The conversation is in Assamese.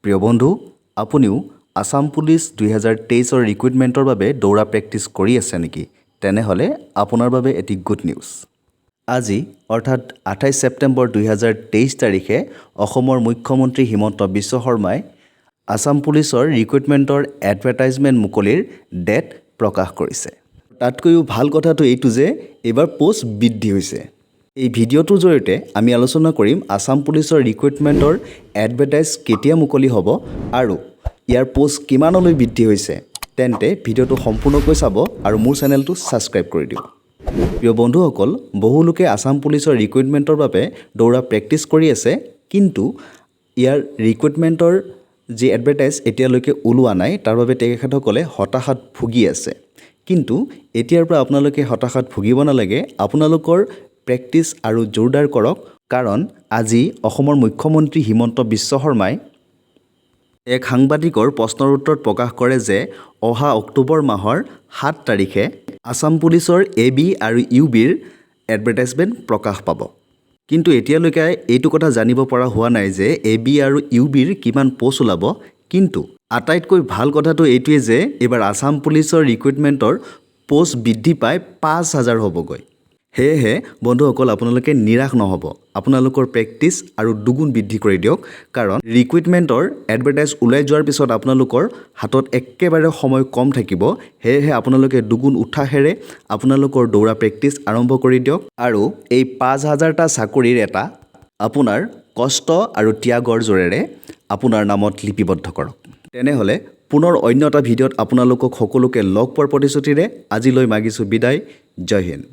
প্ৰিয় বন্ধু, আপুনিও আসাম পুলিচ 2023 ৰিক্ৰুইটমেণ্টৰ বাবে দৌৰা প্ৰেক্টিছ কৰি আছে নেকি? তেনেহ'লে আপোনাৰ বাবে এটি গুড নিউজ। আজি অৰ্থাৎ 28 ছেপ্টেম্বৰ 2023 তাৰিখে অসমৰ মুখ্যমন্ত্ৰী হিমন্ত বিশ্ব শৰ্মাই আসাম পুলিচৰ ৰিক্ৰুইটমেণ্টৰ এডভাৰটাইজমেণ্ট মুকলিৰ ডেট প্ৰকাশ কৰিছে। তাতকৈও ভাল কথাটো এইটো যে এইবাৰ পোষ্ট বৃদ্ধি হৈছে। এই ভিডিঅ'টোৰ জৰিয়তে আমি আলোচনা কৰিম আসাম পুলিচৰ ৰিক্ৰুইটমেণ্টৰ এডভাৰটাইজ কেতিয়া মুকলি হ'ব আৰু ইয়াৰ পোষ্ট কিমানলৈ বৃদ্ধি হৈছে। তেন্তে ভিডিঅ'টো সম্পূৰ্ণকৈ চাব আৰু মোৰ চেনেলটো ছাবস্ক্ৰাইব কৰি দিয়ক। প্ৰিয় বন্ধুসকল, বহু লোকে আসাম পুলিচৰ ৰিক্ৰুইটমেণ্টৰ বাবে দৌৰা প্ৰেক্টিছ কৰি আছে, কিন্তু ইয়াৰ ৰিক্ৰুইটমেণ্টৰ যি এডভাৰটাইজ এতিয়ালৈকে ওলোৱা নাই, তাৰ বাবে তেখেতসকলে হতাশাত ভুগি আছে। কিন্তু এতিয়াৰ পৰা আপোনালোকে হতাশাত ভুগিব নালাগে। আপোনালোকৰ প্ৰেক্টিছ আৰু জোৰদাৰ কৰক, কাৰণ আজি অসমৰ মুখ্যমন্ত্ৰী হিমন্ত বিশ্ব শৰ্মাই এক সাংবাদিকৰ প্ৰশ্নৰ উত্তৰত প্ৰকাশ কৰে যে অহা অক্টোবৰ মাহৰ 7 তাৰিখে আসাম পুলিচৰ AB আৰু UBৰ এডভাৰটাইজমেণ্ট প্ৰকাশ পাব। কিন্তু এতিয়ালৈকে এইটো কথা জানিব পৰা হোৱা নাই যে AB আৰু UBৰ কিমান পোষ্ট ওলাব। কিন্তু আটাইতকৈ ভাল কথাটো এইটোৱে যে এইবাৰ আসাম পুলিচৰ ৰিক্ৰুইটমেণ্টৰ পোষ্ট বৃদ্ধি পাই 5000 হ'বগৈ। সেয়েহে বন্ধুসকল, আপোনালোকে নিৰাশ নহ'ব। আপোনালোকৰ প্ৰেক্টিছ আৰু দুগুণ বৃদ্ধি কৰি দিয়ক, কাৰণ ৰিক্ৰুইটমেণ্টৰ এডভাৰটাইজ ওলাই যোৱাৰ পিছত আপোনালোকৰ হাতত একেবাৰে সময় কম থাকিব। সেয়েহে আপোনালোকে দুগুণ উৎসাহেৰে আপোনালোকৰ দৌৰা প্ৰেক্টিছ আৰম্ভ কৰি দিয়ক আৰু এই 5000টা চাকৰিৰ এটা আপোনাৰ কষ্ট আৰু ত্যাগৰ জোৰেৰে আপোনাৰ নামত লিপিবদ্ধ কৰক। তেনেহ'লে পুনৰ অন্য এটা ভিডিঅ'ত আপোনালোকক সকলোকে লগ পোৱাৰ প্ৰতিশ্ৰুতিৰে আজিলৈ মাগিছোঁ বিদায়। জয় হিন্দ।